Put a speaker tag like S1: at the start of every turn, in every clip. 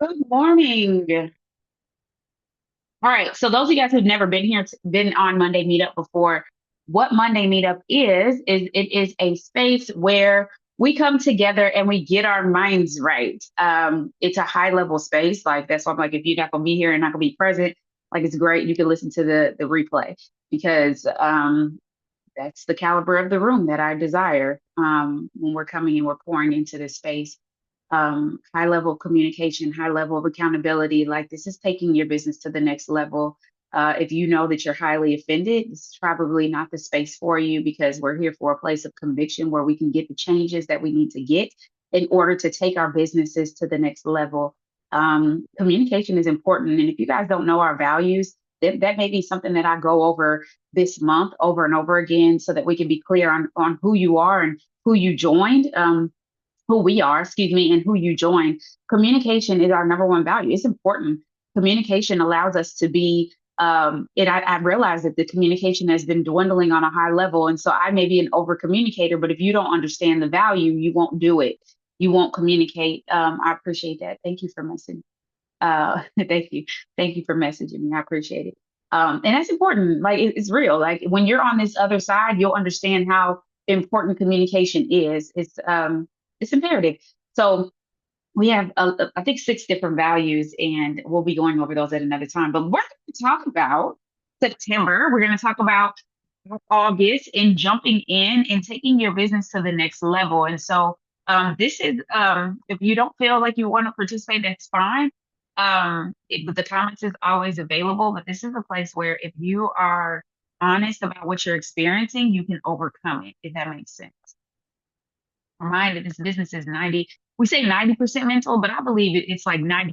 S1: Good morning. All right. So those of you guys who've never been here, been on Monday Meetup before, what Monday Meetup is it is a space where we come together and we get our minds right. It's a high level space. Like that's why I'm like, if you're not gonna be here and not gonna be present, like it's great. You can listen to the replay because that's the caliber of the room that I desire when we're coming and we're pouring into this space. High level communication, high level of accountability. Like this is taking your business to the next level. If you know that you're highly offended, this is probably not the space for you because we're here for a place of conviction where we can get the changes that we need to get in order to take our businesses to the next level. Communication is important. And if you guys don't know our values, that may be something that I go over this month over and over again so that we can be clear on who you are and who you joined. Who we are, excuse me, and who you join. Communication is our number one value. It's important. Communication allows us to be, I realize that the communication has been dwindling on a high level. And so I may be an over communicator, but if you don't understand the value, you won't do it. You won't communicate. I appreciate that. Thank you for messaging. Thank you. Thank you for messaging me. I appreciate it. And that's important. Like it's real. Like when you're on this other side, you'll understand how important communication is. It's imperative. So we have, I think, six different values, and we'll be going over those at another time. But we're going to talk about September. We're going to talk about August and jumping in and taking your business to the next level. And so this is, if you don't feel like you want to participate, that's fine. The comments is always available, but this is a place where if you are honest about what you're experiencing, you can overcome it, if that makes sense. Remind that this business is 90, we say 90% mental, but I believe it's like 95%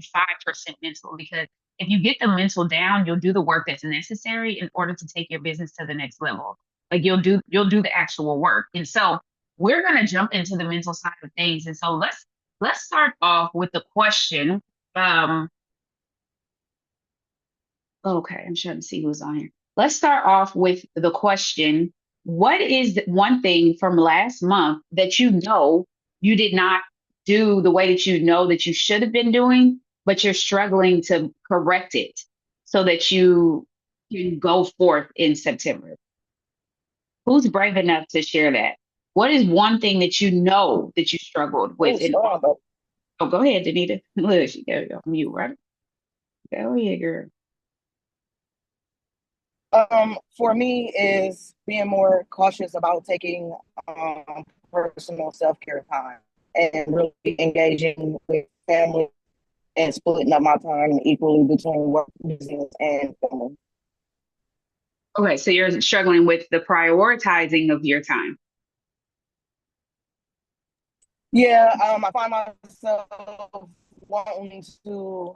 S1: mental because if you get the mental down, you'll do the work that's necessary in order to take your business to the next level. Like you'll do the actual work. And so we're gonna jump into the mental side of things. And so let's start off with the question. Um, okay, I'm trying to see who's on here. Let's start off with the question. What is one thing from last month that you know you did not do the way that you know that you should have been doing, but you're struggling to correct it so that you can go forth in September? Who's brave enough to share that? What is one thing that you know that you struggled
S2: Oh,
S1: with in August? Oh, go ahead, Danita. Look, she got it off mute, right? Go ahead, girl.
S2: for me is being more cautious about taking um, personal self-care time and really engaging with family and splitting up my time equally between work, business, and family.
S1: Okay, so you're struggling with the prioritizing of your time.
S2: Yeah, I find myself wanting to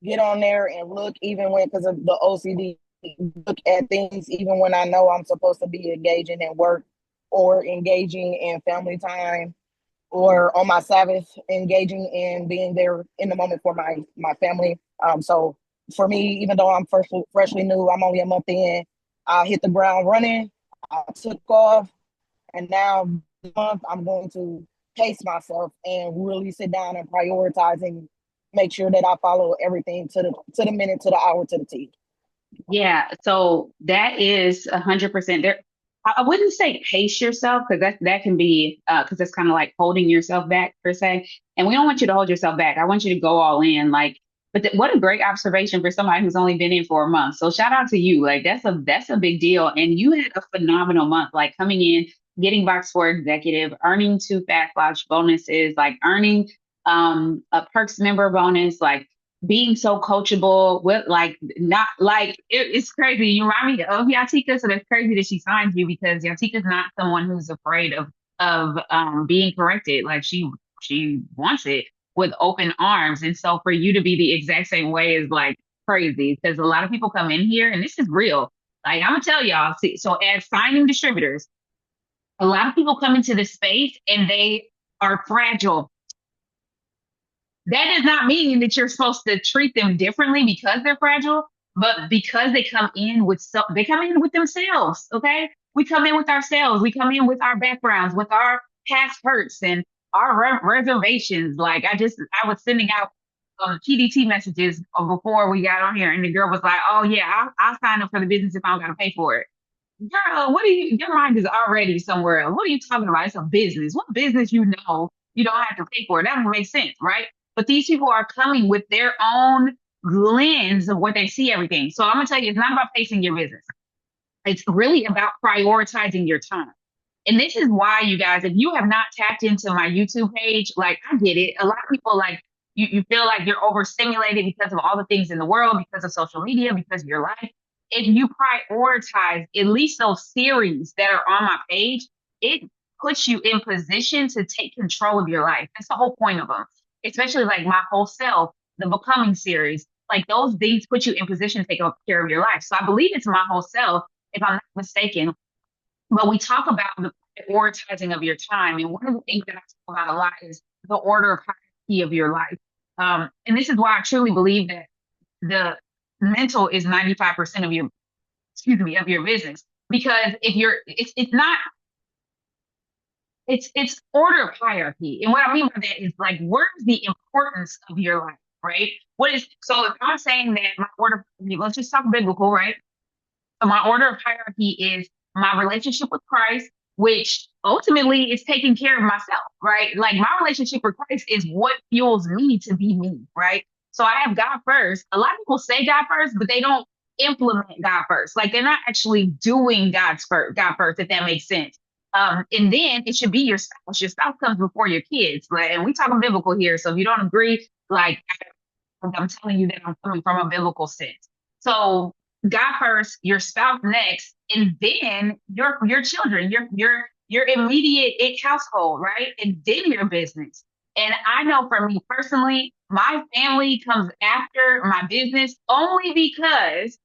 S2: get on there and look even when, because of the OCD, look at things even when I know I'm supposed to be engaging in work or engaging in family time or on my Sabbath, engaging in being there in the moment for my family. So for me, even though I'm freshly new, I'm only a month in. I hit the ground running. I took off, and now this month I'm going to pace myself and really sit down and prioritize and make sure that I follow everything to the minute, to the hour, to the T.
S1: Yeah, so that is 100% there. I wouldn't say pace yourself because that can be because it's kind of like holding yourself back per se. And we don't want you to hold yourself back. I want you to go all in. Like, but what a great observation for somebody who's only been in for a month. So shout out to you. Like that's a big deal. And you had a phenomenal month. Like coming in, getting box for executive, earning two fat launch bonuses, like earning a perks member bonus, like being so coachable with like not like it's crazy. You remind me of Yatika, so that's crazy that she signed you because Yatika's not someone who's afraid of being corrected. Like she wants it with open arms. And so for you to be the exact same way is like crazy because a lot of people come in here and this is real. Like I'm gonna tell y'all, see, so as signing distributors, a lot of people come into this space and they are fragile. That does not mean that you're supposed to treat them differently because they're fragile, but because they come in with themselves. Okay, we come in with ourselves. We come in with our backgrounds, with our past hurts and our reservations. Like I was sending out. TDT messages before we got on here, and the girl was like, "Oh yeah, I'll sign up for the business if I don't got to pay for it." Girl, what are you? Your mind is already somewhere else. What are you talking about? It's a business. What business you don't have to pay for? That doesn't make sense, right? But these people are coming with their own lens of what they see everything. So I'm gonna tell you, it's not about pacing your business. It's really about prioritizing your time. And this is why, you guys, if you have not tapped into my YouTube page, like I get it. A lot of people like you feel like you're overstimulated because of all the things in the world, because of social media, because of your life. If you prioritize at least those series that are on my page, it puts you in position to take control of your life. That's the whole point of them, especially like my whole self, the becoming series. Like those things put you in position to take care of your life. So I believe it's my whole self, if I'm not mistaken, but we talk about the prioritizing of your time. And one of the things that I talk about a lot is the order of hierarchy of your life. And this is why I truly believe that the mental is 95% of your, excuse me, of your business. Because if you're, it's not, it's order of hierarchy. And what I mean by that is like, where's the importance of your life, right? What is, so if I'm saying that my order, let's just talk biblical, right? So my order of hierarchy is my relationship with Christ, which ultimately is taking care of myself, right? Like my relationship with Christ is what fuels me to be me, right? So I have God first. A lot of people say God first, but they don't implement God first. Like they're not actually doing God first, if that makes sense. And then it should be your spouse. Your spouse comes before your kids. Like, and we talking biblical here. So if you don't agree, like I'm telling you that I'm coming from a biblical sense. So God first, your spouse next, and then your children, your immediate household, right? And then your business. And I know for me personally, my family comes after my business only because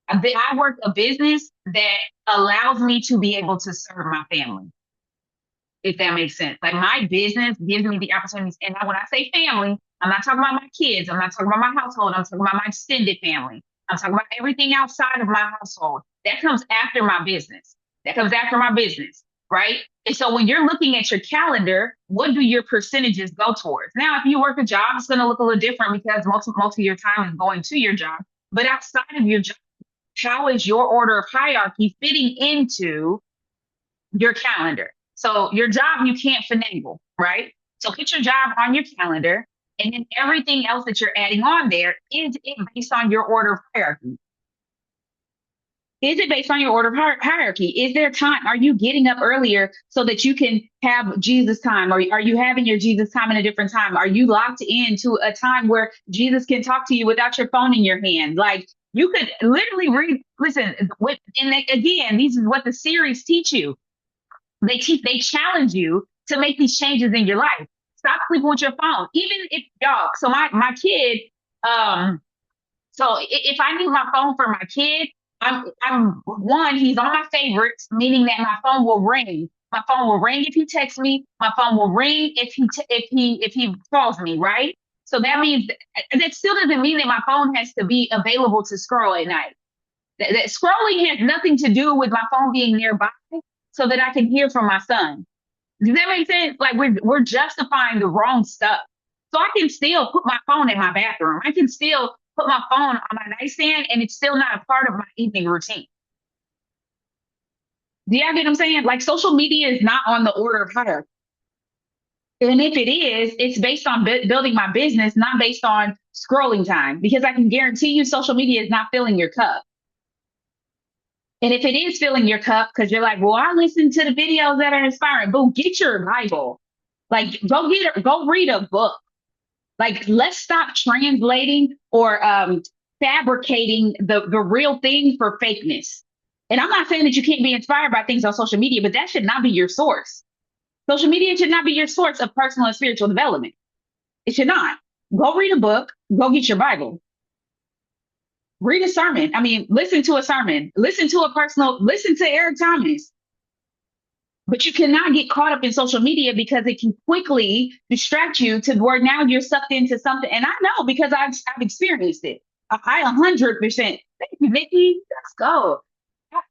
S1: I work a business that allows me to be able to serve my family, if that makes sense. Like my business gives me the opportunities. And when I say family, I'm not talking about my kids. I'm not talking about my household. I'm talking about my extended family. I'm talking about everything outside of my household. That comes after my business. That comes after my business, right? And so when you're looking at your calendar, what do your percentages go towards? Now, if you work a job, it's going to look a little different because most of your time is going to your job. But outside of your job, how is your order of hierarchy fitting into your calendar? So your job, you can't finagle, right? So put your job on your calendar, and then everything else that you're adding on there, is it based on your order of hierarchy? Is it based on your order of hierarchy? Is there time? Are you getting up earlier so that you can have Jesus time? Or are you having your Jesus time in a different time? Are you locked into a time where Jesus can talk to you without your phone in your hand? Like you could literally read, listen, and again, these is what the series teach you. They challenge you to make these changes in your life. Stop sleeping with your phone. Even if y'all, so my kid, um, so if I need my phone for my kid, I'm one, he's on my favorites, meaning that my phone will ring. My phone will ring if he texts me. My phone will ring if he calls me, right? So that means that still doesn't mean that my phone has to be available to scroll at night. That scrolling has nothing to do with my phone being nearby so that I can hear from my son. Does that make sense? Like we're justifying the wrong stuff. So I can still put my phone in my bathroom. I can still put my phone on my nightstand and it's still not a part of my evening routine. Do y'all get what I'm saying? Like social media is not on the order of hierarchy. And if it is, it's based on building my business, not based on scrolling time, because I can guarantee you social media is not filling your cup. And if it is filling your cup, because you're like, well, I listen to the videos that are inspiring, boo, get your Bible. Like, go read a book. Like, let's stop translating or fabricating the real thing for fakeness. And I'm not saying that you can't be inspired by things on social media, but that should not be your source. Social media should not be your source of personal and spiritual development. It should not. Go read a book. Go get your Bible. Read a sermon. I mean, listen to a sermon. Listen to Eric Thomas. But you cannot get caught up in social media because it can quickly distract you to where now you're sucked into something. And I know because I've experienced it. I 100%. Thank you, Nikki. Let's go.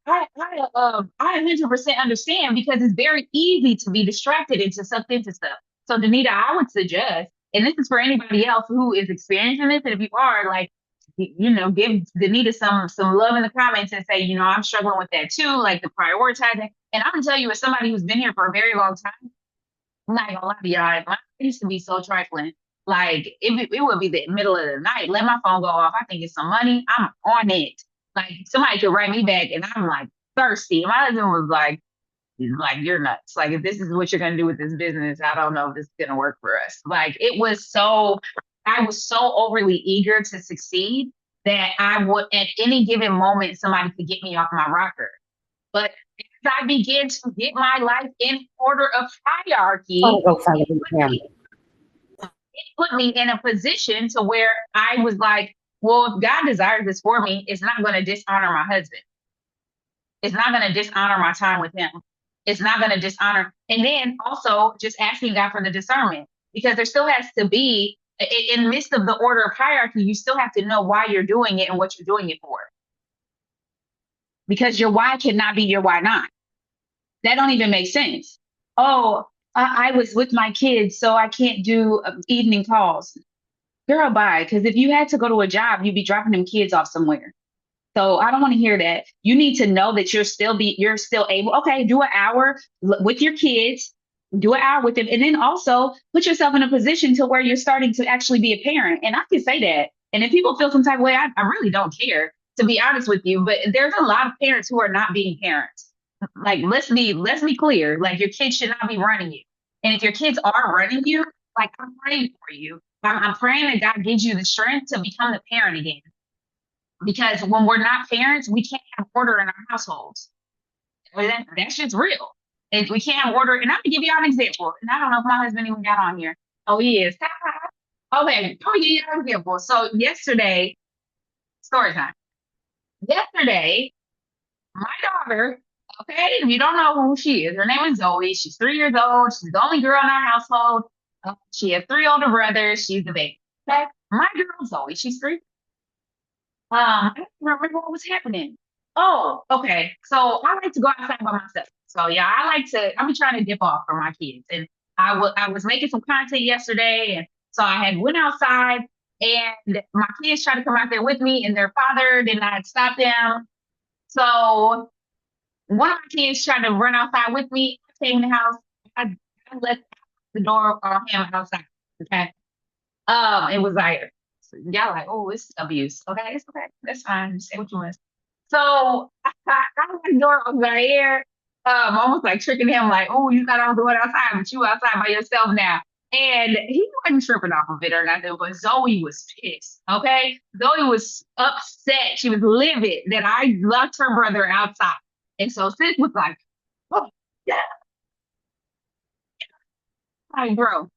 S1: I 100% understand because it's very easy to be distracted into sucked into stuff. So, Danita, I would suggest And this is for anybody else who is experiencing this. And if you are, like, give Danita some love in the comments and say, I'm struggling with that too, like the prioritizing. And I'm gonna tell you, as somebody who's been here for a very long time, I'm not gonna lie to y'all, mine used to be so trifling. Like it would be the middle of the night. Let my phone go off. I think it's some money. I'm on it. Like somebody could write me back, and I'm like thirsty. My husband was like you're nuts. Like if this is what you're gonna do with this business, I don't know if this is gonna work for us. Like I was so overly eager to succeed that I would at any given moment somebody could get me off my rocker. But as I began to get my life in order of
S3: Trying to
S1: hierarchy,
S3: go find it. Yeah.
S1: it put me in a position to where I was like, well, if God desires this for me, it's not going to dishonor my husband. It's not going to dishonor my time with him. It's not going to dishonor. And then also just asking God for the discernment, because there still has to be, in the midst of the order of hierarchy, you still have to know why you're doing it and what you're doing it for. Because your why cannot be your why not. That don't even make sense. Oh, I was with my kids, so I can't do evening calls. Girl, bye. Because if you had to go to a job, you'd be dropping them kids off somewhere. So I don't want to hear that. You need to know that you're still able. Okay, do an hour with your kids, do an hour with them, and then also put yourself in a position to where you're starting to actually be a parent. And I can say that. And if people feel some type of way, I really don't care, to be honest with you. But there's a lot of parents who are not being parents. Like let's be clear. Like your kids should not be running you. And if your kids are running you, like I'm praying for you. I'm praying that God gives you the strength to become the parent again. Because when we're not parents, we can't have order in our households. That's just real. And we can't have order. And I'm gonna give you an example. And I don't know if my husband even got on here. Oh, he is. Okay, I'll give you an example. So yesterday, story time. Yesterday, my daughter, okay, if you don't know who she is, her name is Zoe. She's 3 years old. She's the only girl in our household. She has three older brothers. She's the baby. Okay, my girl Zoe, she's 3. I don't remember what was happening. Oh, okay. So I like to go outside by myself. So yeah, I've been trying to dip off from my kids. And I was making some content yesterday. And so I had went outside and my kids tried to come out there with me and their father did not stop them. So one of my kids tried to run outside with me. I came in the house. I left the door on him outside. Okay. It was like, y'all like, oh, it's abuse. Okay, it's okay. That's fine. Say what you want. So I got the door over there, almost like tricking him, like, oh, you got to do it outside, but you outside by yourself now. And he wasn't tripping off of it or nothing, but Zoe was pissed. Okay. Zoe was upset. She was livid that I left her brother outside. And so Sis was like, oh, yeah, like, bro,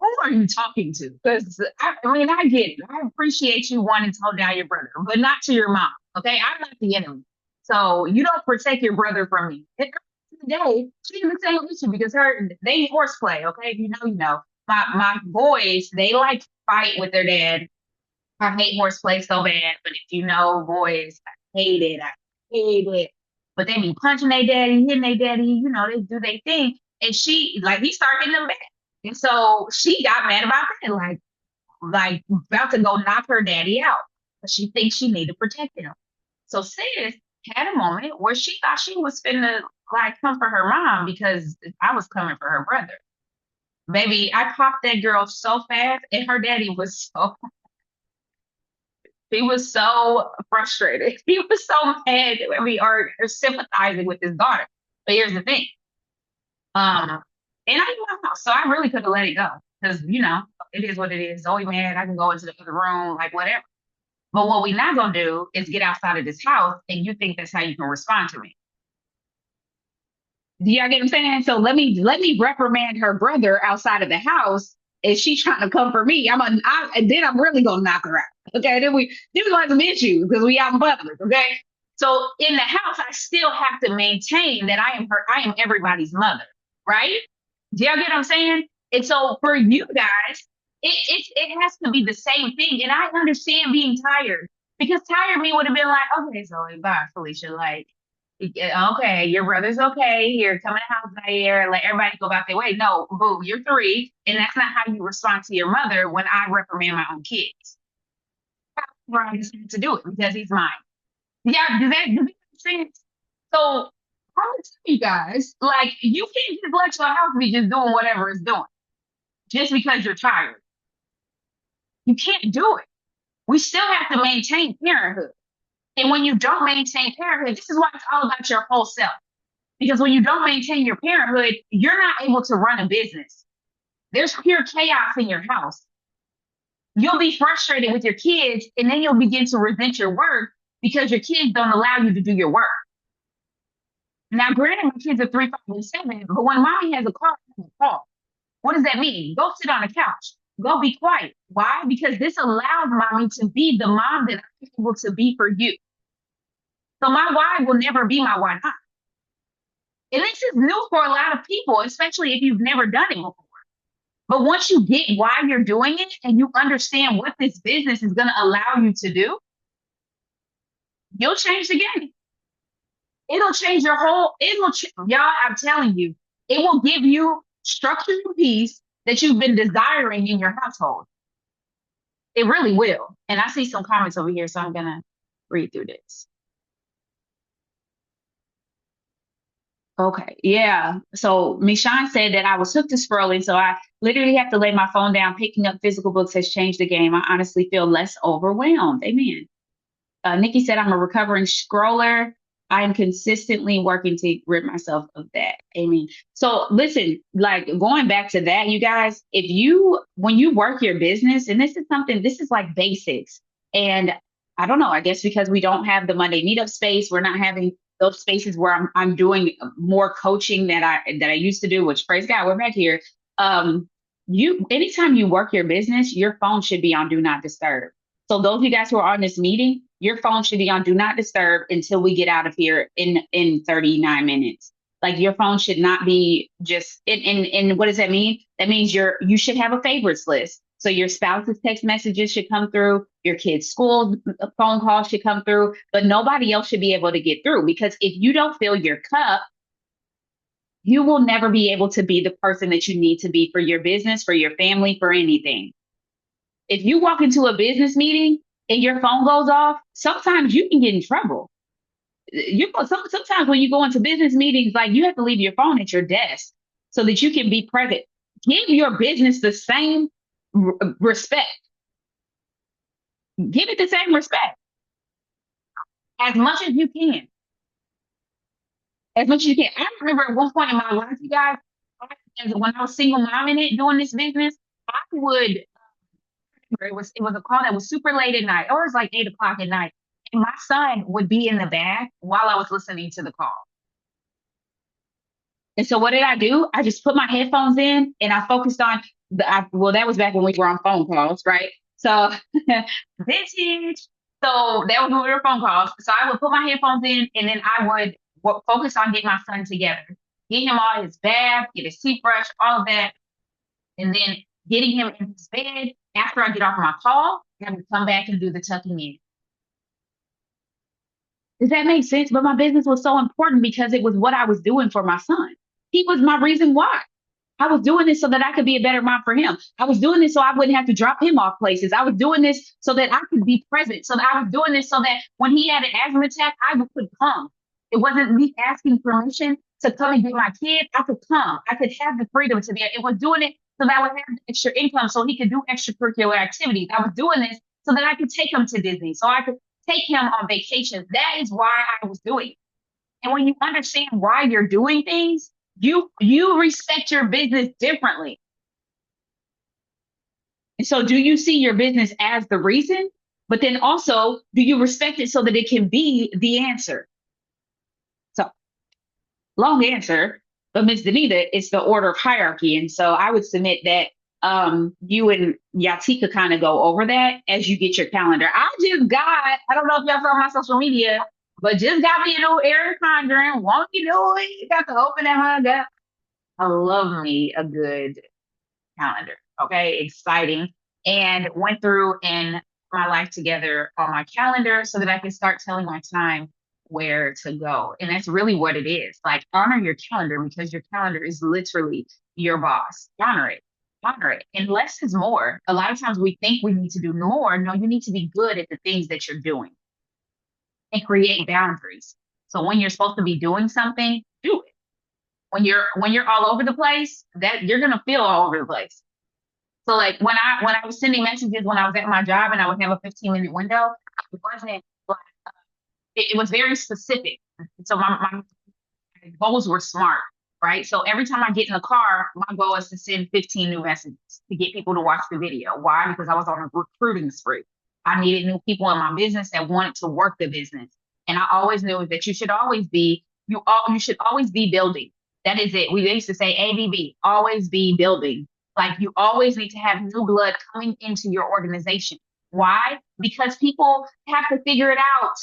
S1: who are you talking to? Because I mean, I get it. I appreciate you wanting to hold down your brother, but not to your mom. Okay, I'm not the enemy, so you don't protect your brother from me. At the end of the day, she's the same issue because they horseplay. Okay, if you know, you know. My boys, they like to fight with their dad. I hate horseplay so bad, but if you know boys, I hate it. I hate it. But they be punching their daddy, hitting their daddy. You know, they do their thing, and she like he started hitting them back. And so she got mad about that, like about to go knock her daddy out. But she thinks she needed to protect him. So Sis had a moment where she thought she was finna like come for her mom because I was coming for her brother. Baby, I popped that girl so fast, and her daddy was so he was so frustrated. He was so mad that we are sympathizing with his daughter. But here's the thing. And I didn't know, so I really could have let it go because it is what it is. Zoe mad, I can go into the other room, like whatever. But what we not gonna do is get outside of this house and you think that's how you can respond to me. Do y'all get what I'm saying? So let me reprimand her brother outside of the house. And she's trying to come for me. And then I'm really gonna knock her out. Okay, then we gonna have some issues because we out in public. Okay, so in the house, I still have to maintain that I am everybody's mother, right? Do y'all get what I'm saying? And so for you guys, it has to be the same thing. And I understand being tired because tired me would have been like, okay, Zoe, bye, Felicia. Like, Okay, your brother's okay. Here, come in the house, Zaire. Let everybody go about their way. No, boo, you're three, and that's not how you respond to your mother when I reprimand my own kids. Brian decided to do it because he's mine. Yeah, does that make sense? So I'm gonna tell you guys, like, you can't just let your house be just doing whatever it's doing just because you're tired. You can't do it. We still have to maintain parenthood. And when you don't maintain parenthood, this is why it's all about your whole self. Because when you don't maintain your parenthood, you're not able to run a business. There's pure chaos in your house. You'll be frustrated with your kids, and then you'll begin to resent your work because your kids don't allow you to do your work. Now, granted, my kids are 3, 5, and 7, but when mommy has a call, I have a call. What does that mean? Go sit on the couch. Go be quiet. Why? Because this allows mommy to be the mom that I'm able to be for you. So my why will never be my why not. And this is new for a lot of people, especially if you've never done it before. But once you get why you're doing it and you understand what this business is going to allow you to do, you'll change the game. It'll change your whole, y'all, I'm telling you, it will give you structure and peace that you've been desiring in your household. It really will. And I see some comments over here, so I'm going to read through this. Okay, yeah. So Michonne said that I was hooked to scrolling, so I literally have to lay my phone down. Picking up physical books has changed the game. I honestly feel less overwhelmed. Amen. Nikki said, I'm a recovering scroller. I am consistently working to rid myself of that. Amen. So listen, like going back to that, you guys, when you work your business, and this is like basics. And I don't know, I guess because we don't have the Monday meetup space, we're not having those spaces where I'm doing more coaching that I used to do, which praise God, we're back here. Anytime you work your business, your phone should be on do not disturb. So those of you guys who are on this meeting, your phone should be on do not disturb until we get out of here in 39 minutes. Like your phone should not be just and what does that mean? That means you should have a favorites list. So your spouse's text messages should come through, your kid's school phone calls should come through, but nobody else should be able to get through because if you don't fill your cup, you will never be able to be the person that you need to be for your business, for your family, for anything. If you walk into a business meeting and your phone goes off, sometimes you can get in trouble. Sometimes when you go into business meetings, like you have to leave your phone at your desk so that you can be present. Give your business the same respect. Give it the same respect as much as you can. As much as you can. I remember at one point in my life, you guys, when I was single mom in it doing this business, I would it was a call that was super late at night, or it was like 8 o'clock at night. And my son would be in the back while I was listening to the call. And so what did I do? I just put my headphones in and I focused on well, that was back when we were on phone calls, right? So vintage. So that was when we were phone calls. So I would put my headphones in and then I would focus on getting my son together, get him all his bath, get his teeth brushed, all of that. And then getting him in his bed after I get off my call, I would come back and do the tucking in. Does that make sense? But my business was so important because it was what I was doing for my son. He was my reason why. I was doing this so that I could be a better mom for him. I was doing this so I wouldn't have to drop him off places. I was doing this so that I could be present. So that I was doing this so that when he had an asthma attack, I could come. It wasn't me asking permission to come and get my kid. I could come. I could have the freedom to be. It was doing it so that I would have extra income so he could do extracurricular activities. I was doing this so that I could take him to Disney, so I could take him on vacations. That is why I was doing it. And when you understand why you're doing things, you respect your business differently. And so do you see your business as the reason? But then also, do you respect it so that it can be the answer? So long answer, but Ms. Danita, it's the order of hierarchy. And so I would submit that you and Yatika kind of go over that as you get your calendar. I don't know if y'all saw my social media, but just got me a new Erin Condren. Won't you do it? Got to open that mug up. I love me a good calendar. Okay, exciting. And went through and my life together on my calendar so that I can start telling my time where to go. And that's really what it is. Like, honor your calendar because your calendar is literally your boss. Honor it. Honor it. And less is more. A lot of times we think we need to do more. No, you need to be good at the things that you're doing and create boundaries. So when you're supposed to be doing something, do it. When you're all over the place, that you're gonna feel all over the place. So like when I was sending messages when I was at my job and I would have a 15-minute window, it wasn't like it was very specific. So my goals were smart, right? So every time I get in the car, my goal is to send 15 new messages to get people to watch the video. Why? Because I was on a recruiting spree. I needed new people in my business that wanted to work the business. And I always knew that you should always be building. That is it. We used to say ABB, always be building. Like you always need to have new blood coming into your organization. Why? Because people have to figure it out.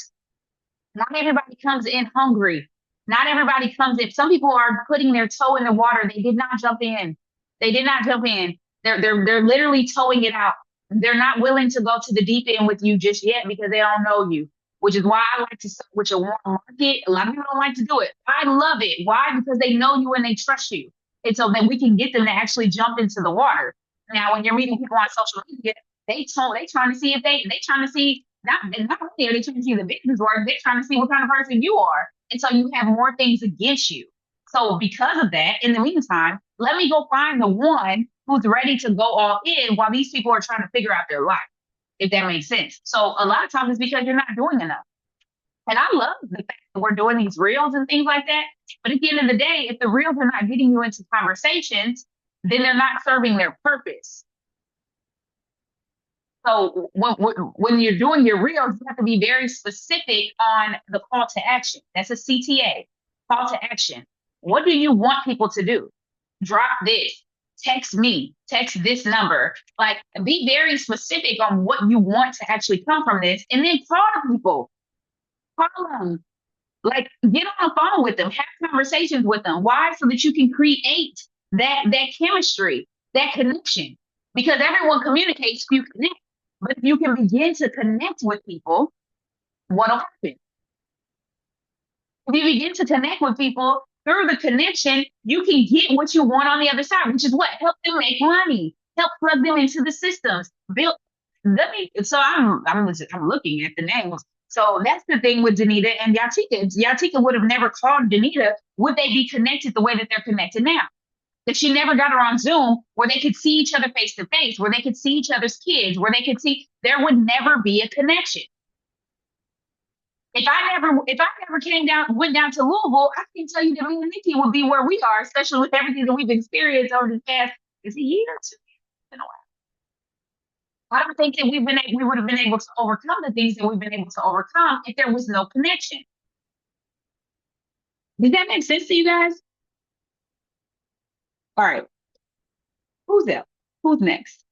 S1: Not everybody comes in hungry. Not everybody comes in. Some people are putting their toe in the water. They did not jump in. They did not jump in. They're literally towing it out. They're not willing to go to the deep end with you just yet because they don't know you. Which is why I like to start with your warm market. A lot of people don't like to do it. I love it. Why? Because they know you and they trust you. And so then we can get them to actually jump into the water. Now, when you're meeting people on social media, they trying to see if they trying to see not only are they trying to see the business work, they're trying to see what kind of person you are. And so you have more things against you. So because of that, in the meantime, let me go find the one who's ready to go all in while these people are trying to figure out their life, if that makes sense. So a lot of times it's because you're not doing enough. And I love the fact that we're doing these reels and things like that. But at the end of the day, if the reels are not getting you into conversations, then they're not serving their purpose. So when you're doing your reels, you have to be very specific on the call to action. That's a CTA, call to action. What do you want people to do? Drop this, text me, text this number. Like be very specific on what you want to actually come from this and then call people. Call them. Like get on the phone with them, have conversations with them. Why? So that you can create that chemistry, that connection. Because everyone communicates, you connect. But if you can begin to connect with people, what'll happen? If you begin to connect with people through the connection, you can get what you want on the other side, which is what? Help them make money, help plug them into the systems, build. Let me. So I'm looking at the names. So that's the thing with Danita and Yatika. Yatika would have never called Danita. Would they be connected the way that they're connected now? That she never got her on Zoom where they could see each other face to face, where they could see each other's kids, where they could see there would never be a connection. If I never went down to Louisville, I can tell you that me and Nikki would be where we are, especially with everything that we've experienced over the past is a year or two. In a while. I don't think that we would have been able to overcome the things that we've been able to overcome if there was no connection. Does that make sense to you guys? All right. Who's up? Who's next?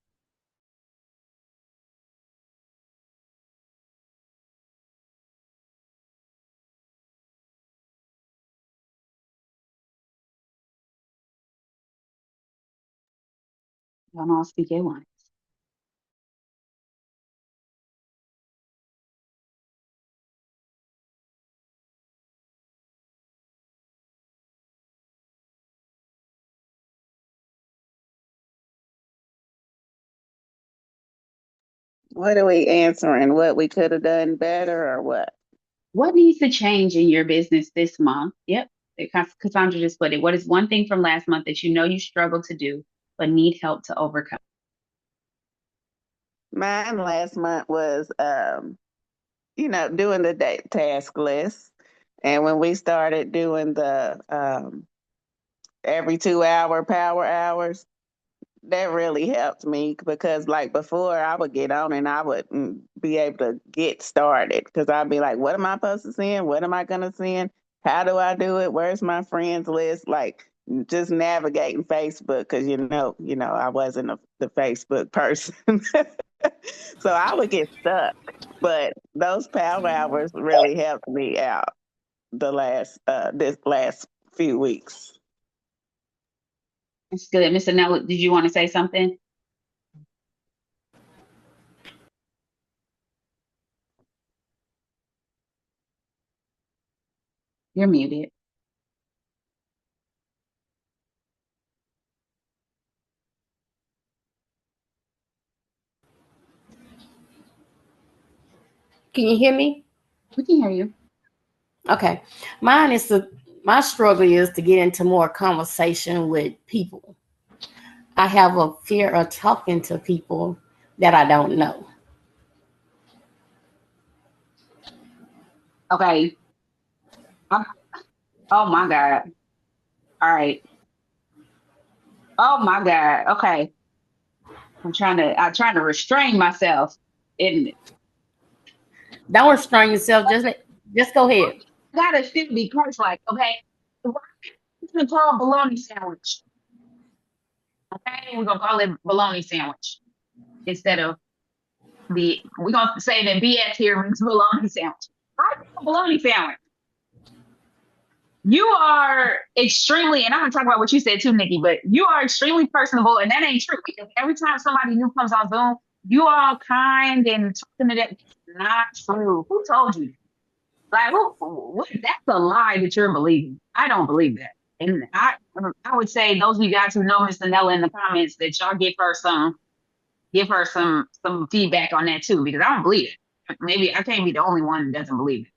S1: Y'all know I'll speak at once.
S3: What are we answering? What we could have done better or what?
S1: What needs to change in your business this month? Yep. Cassandra just put it. What is one thing from last month that you know you struggled to do but need help to overcome?
S3: Mine last month was doing the day task list. And when we started doing the every 2 hour power hours, that really helped me because like before I would get on and I wouldn't be able to get started because I'd be like, what am I supposed to send? What am I gonna send? How do I do it? Where's my friends list? Like just navigating Facebook because I wasn't the Facebook person. So I would get stuck. But those power hours really helped me out this last few weeks.
S1: That's good. Mr. Nella, did you want to say something? You're muted.
S4: Can you hear me?
S1: We can hear you.
S4: Okay. Mine is my struggle is to get into more conversation with people. I have a fear of talking to people that I don't know.
S1: Okay. I'm, oh my God. All right. Oh my God. Okay. I'm trying to restrain myself. And
S4: Don't restrain yourself. Just go ahead.
S1: gotta still be Christ like, okay? It's gonna call bologna sandwich. Okay, we're gonna call it bologna sandwich instead of we're gonna say that BS here means bologna sandwich. I think a bologna sandwich. You are extremely, and I'm gonna talk about what you said too, Nikki, but you are extremely personable, and that ain't true because every time somebody new comes on Zoom, you all kind and talking to them. It's not true. Who told you? Like, what? That's a lie that you're believing. I don't believe that. And I would say those of you guys who know Miss Nella in the comments that y'all give her some feedback on that too, because I don't believe it. Maybe I can't be the only one that doesn't believe it.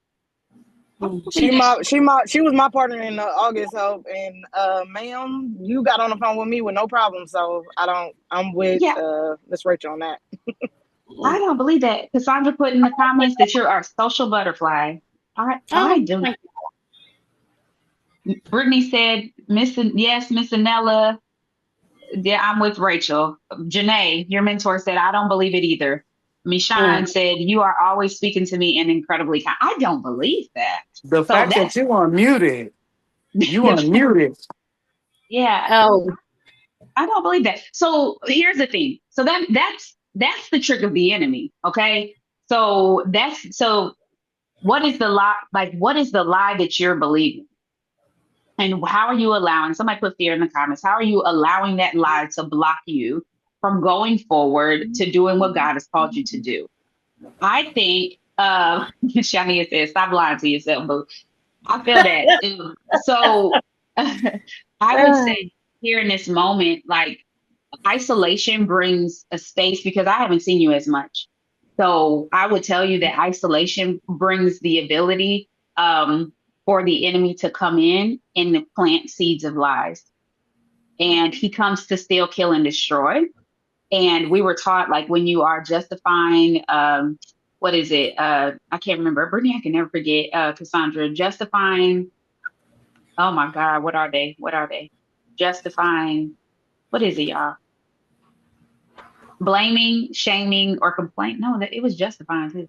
S1: I don't
S2: She
S1: believe that.
S2: she was my partner in August. So, and ma'am, you got on the phone with me with no problem. So I'm with
S1: Yeah,
S2: Miss Rachel on that.
S1: I don't believe that. Cassandra put in the comments that you're a social butterfly. I
S4: Oh,
S1: do.
S4: thank
S1: Brittany said, yes, Miss Anella. Yeah, I'm with Rachel. Janae, your mentor said, I don't believe it either.
S4: you.
S1: Mishan said, you are always speaking to me and incredibly kind. I don't believe that.
S5: The
S1: So
S5: fact that
S1: that's,
S5: you unmuted, you unmuted.
S1: yeah,
S4: Oh,
S1: I don't believe that. So here's the thing. So that's the trick of the enemy. Okay. So what is the lie? Like, what is the lie that you're believing? And how are you allowing, somebody put fear in the comments, how are you allowing that lie to block you from going forward to doing what God has called you to do? I think, Shania says, stop lying to yourself, but I feel that. So I would say here in this moment, like isolation brings a space because I haven't seen you as much. So I would tell you that isolation brings the ability for the enemy to come in and plant seeds of lies. And he comes to steal, kill, and destroy. And we were taught like when you are justifying, what is it? I can't remember. Brittany, I can never forget. Cassandra, justifying. Oh my God, what are they? What are they? Justifying. What is it, y'all? Blaming, shaming, or complaint. No, that it was justifying too.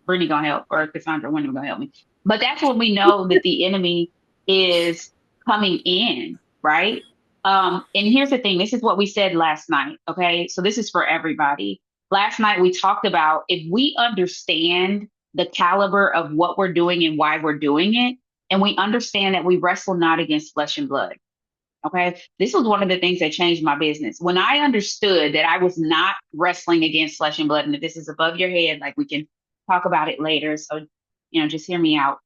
S1: Brittany gonna help, or Cassandra Wyndham gonna help me. But that's when we know that the enemy is coming in, right? And here's the thing. This is what we said last night. Okay, so this is for everybody. Last night we talked about if we understand the caliber of what we're doing and why we're doing it, and we understand that we wrestle not against flesh and blood. Okay. This was one of the things that changed my business. When I understood that I was not wrestling against flesh and blood, and if this is above your head, like we can talk about it later. So, just hear me out.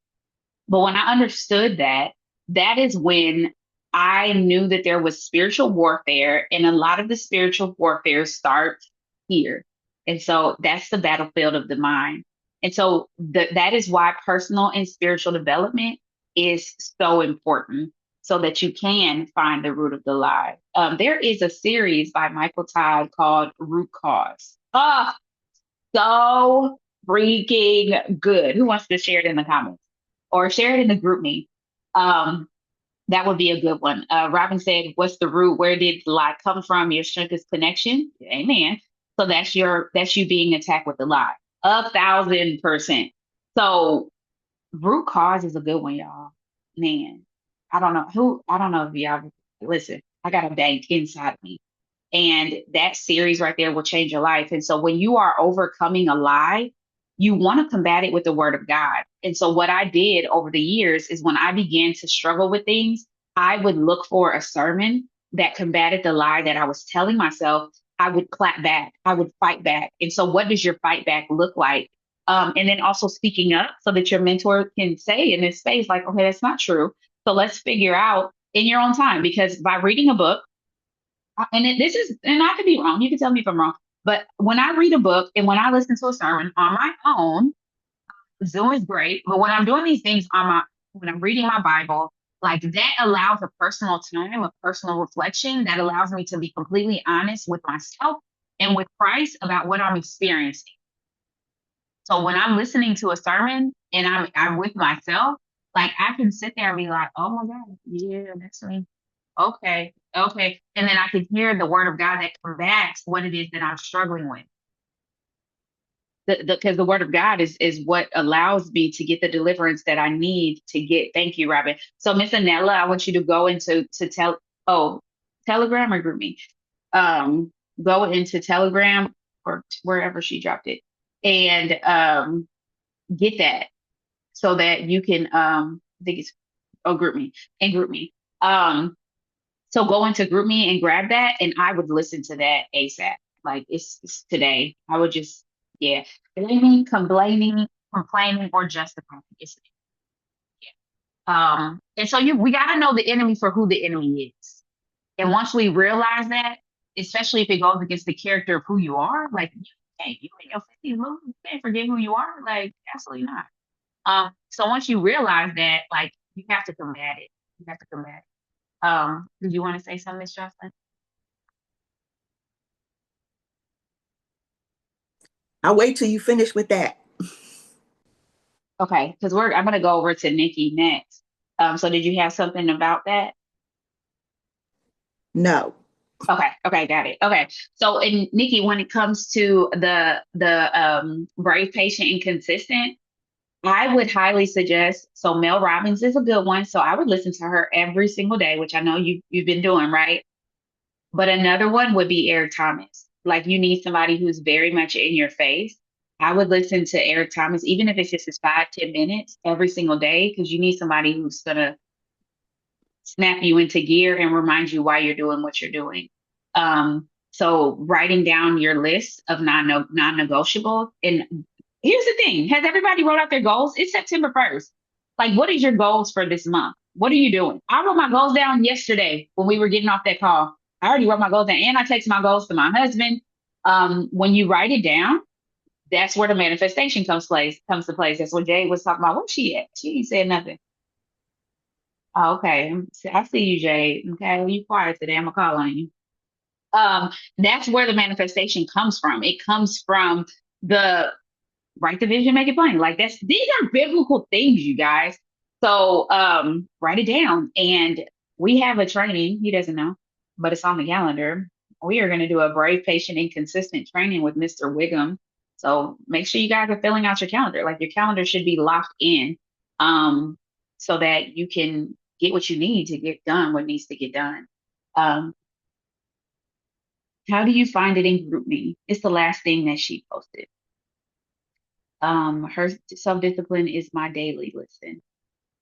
S1: But when I understood that, that is when I knew that there was spiritual warfare, and a lot of the spiritual warfare starts here. And so that's the battlefield of the mind. And so that is why personal and spiritual development is so important so that you can find the root of the lie. There is a series by Michael Todd called Root Cause. Ah, so freaking good. Who wants to share it in the comments or share it in the group me? Um, that would be a good one. Robin said, "What's the root? Where did the lie come from? Your strength is connection." Amen. So that's you being attacked with the lie. 1,000%. So root cause is a good one, y'all. Man, I don't know if y'all listen. I got a bank inside of me. And that series right there will change your life. And so when you are overcoming a lie, you want to combat it with the word of God. And so what I did over the years is when I began to struggle with things, I would look for a sermon that combated the lie that I was telling myself. I would clap back. I would fight back. And so what does your fight back look like? And then also speaking up so that your mentor can say in this space, like, okay, that's not true. So let's figure out in your own time, because by reading a book, this is, and I could be wrong. You can tell me if I'm wrong. But when I read a book and when I listen to a sermon on my own, Zoom is great. But when I'm doing these things when I'm reading my Bible, like that allows a personal time, a personal reflection that allows me to be completely honest with myself and with Christ about what I'm experiencing. So when I'm listening to a sermon and I'm with myself, like I can sit there and be like, oh my God, yeah, that's me. Okay, okay. And then I can hear the word of God that combats what it is that I'm struggling with. Because the word of God is what allows me to get the deliverance that I need to get. Thank you, Robin. So Miss Anella, I want you to go into Telegram or GroupMe. Go into Telegram or wherever she dropped it, and get that so that you can I think it's GroupMe and GroupMe. So go into GroupMe and grab that, and I would listen to that ASAP. Like it's today. I would just, yeah, blaming, complaining, or justifying. And so we got to know the enemy for who the enemy is. And once we realize that, especially if it goes against the character of who you are, like you in your 50s, you can't forget who you are. Like absolutely not. So once you realize that, like you have to combat it. You have to combat it. Did you want to say something, Miss Jocelyn?
S6: I'll wait till you finish with that.
S1: Okay, because I'm gonna go over to Nikki next. So did you have something about that?
S6: No.
S1: Okay, got it. Okay, so and Nikki, when it comes to the brave, patient, and consistent, I would highly suggest. So Mel Robbins is a good one. So I would listen to her every single day, which I know you've been doing, right? But another one would be Eric Thomas. Like you need somebody who's very much in your face. I would listen to Eric Thomas, even if it's just 5-10 minutes every single day, because you need somebody who's gonna snap you into gear and remind you why you're doing what you're doing. So writing down your list of non-negotiables. And here's the thing: has everybody wrote out their goals? It's September 1st. Like, what is your goals for this month? What are you doing? I wrote my goals down yesterday when we were getting off that call. I already wrote my goals down, and I text my goals to my husband. When you write it down, that's where the manifestation comes to place. That's what Jay was talking about. Where's she at? She ain't said nothing. Oh, okay. I see you, Jay. Okay, well, you quiet today. I'm gonna call on you. That's where the manifestation comes from. It comes from the write the vision, make it plain. Like these are biblical things, you guys. So write it down. And we have a training. He doesn't know, but it's on the calendar. We are going to do a brave, patient, and consistent training with Mr. Whigham. So make sure you guys are filling out your calendar. Like your calendar should be locked in, so that you can get what you need to get done what needs to get done. Um, how do you find it in GroupMe? It's the last thing that she posted. Her self-discipline is my daily listen.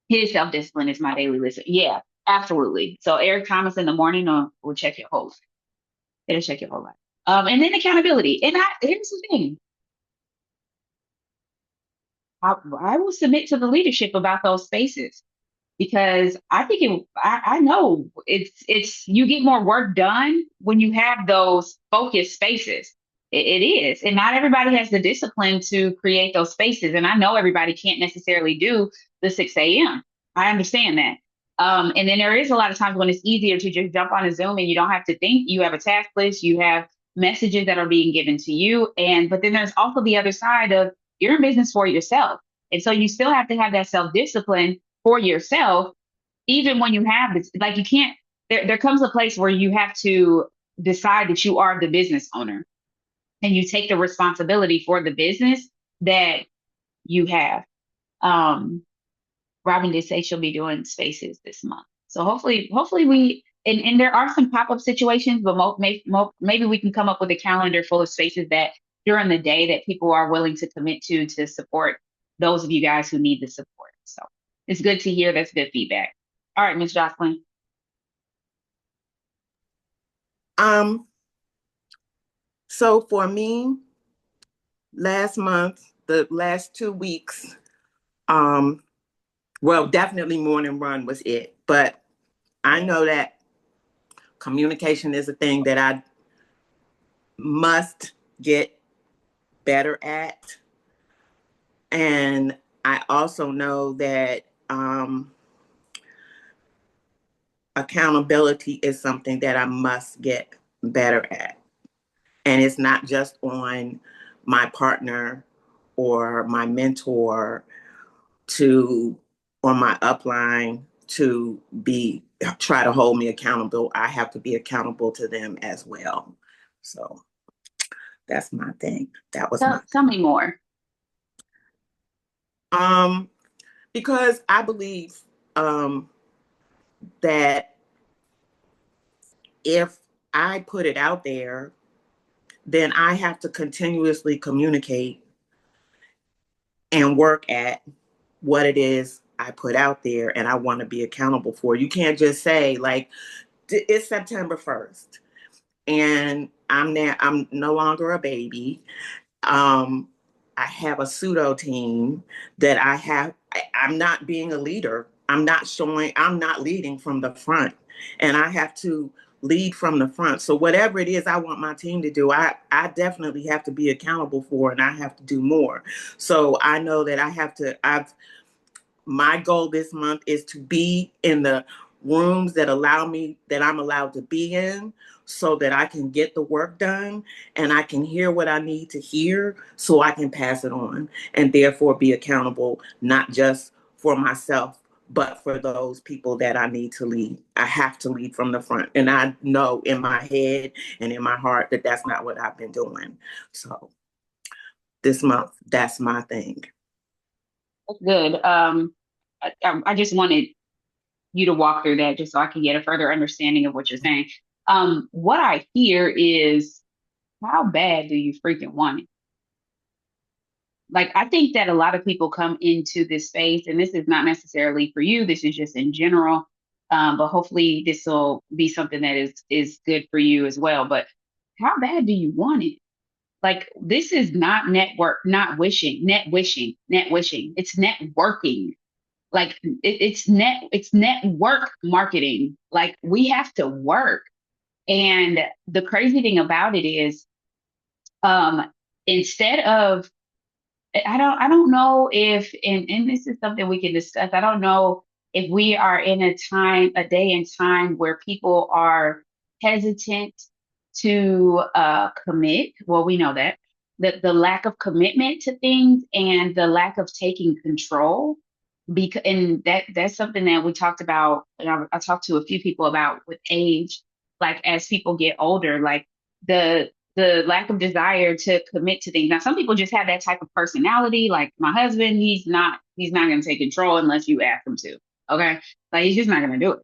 S1: His self-discipline is my daily listen. Yeah, absolutely. So Eric Thomas in the morning will check your whole life. It'll check your whole life. And then accountability. And here's the thing. I will submit to the leadership about those spaces, because I think I know it's you get more work done when you have those focused spaces. It is. And not everybody has the discipline to create those spaces. And I know everybody can't necessarily do the 6 a.m. I understand that. And then there is a lot of times when it's easier to just jump on a Zoom and you don't have to think. You have a task list, you have messages that are being given to you. But then there's also the other side of you're in business for yourself. And so you still have to have that self-discipline for yourself, even when you have this, like you can't, there comes a place where you have to decide that you are the business owner and you take the responsibility for the business that you have. Robin did say she'll be doing spaces this month. So hopefully and there are some pop-up situations, but maybe we can come up with a calendar full of spaces that during the day that people are willing to commit to support those of you guys who need the support. So it's good to hear. That's good feedback. All right, Ms. Jocelyn.
S6: So for me, last month the last 2 weeks, well, definitely morning run was it. But I know that communication is a thing that I must get better at. And I also know that accountability is something that I must get better at. And it's not just on my partner or my mentor or my upline to try to hold me accountable. I have to be accountable to them as well. So that's my thing. That was my
S1: Tell me more.
S6: Because I believe that if I put it out there, then I have to continuously communicate and work at what it is I put out there and I want to be accountable for. You can't just say like it's September 1st and I'm no longer a baby. I have a pseudo team that I'm not being a leader. I'm not leading from the front, and I have to lead from the front. So whatever it is I want my team to do, I definitely have to be accountable for, and I have to do more. So I know that my goal this month is to be in the rooms that I'm allowed to be in so that I can get the work done and I can hear what I need to hear so I can pass it on and therefore be accountable, not just for myself, but for those people that I need to lead. I have to lead from the front. And I know in my head and in my heart that that's not what I've been doing. So this month, that's my thing.
S1: That's good. I just wanted you to walk through that just so I can get a further understanding of what you're saying. What I hear is, how bad do you freaking want it? Like, I think that a lot of people come into this space, and this is not necessarily for you, this is just in general. But hopefully this will be something that is good for you as well. But how bad do you want it? Like, this is not net wishing. It's networking. Like it's network marketing. Like, we have to work. And the crazy thing about it is, um, instead of, I don't know if, and this is something we can discuss. I don't know if we are in a day and time where people are hesitant to commit. Well, we know that the lack of commitment to things and the lack of taking control. Because, and that's something that we talked about, and I talked to a few people about with age, like as people get older, like the lack of desire to commit to things. Now, some people just have that type of personality. Like my husband, he's not going to take control unless you ask him to. Okay, like he's just not going to do it.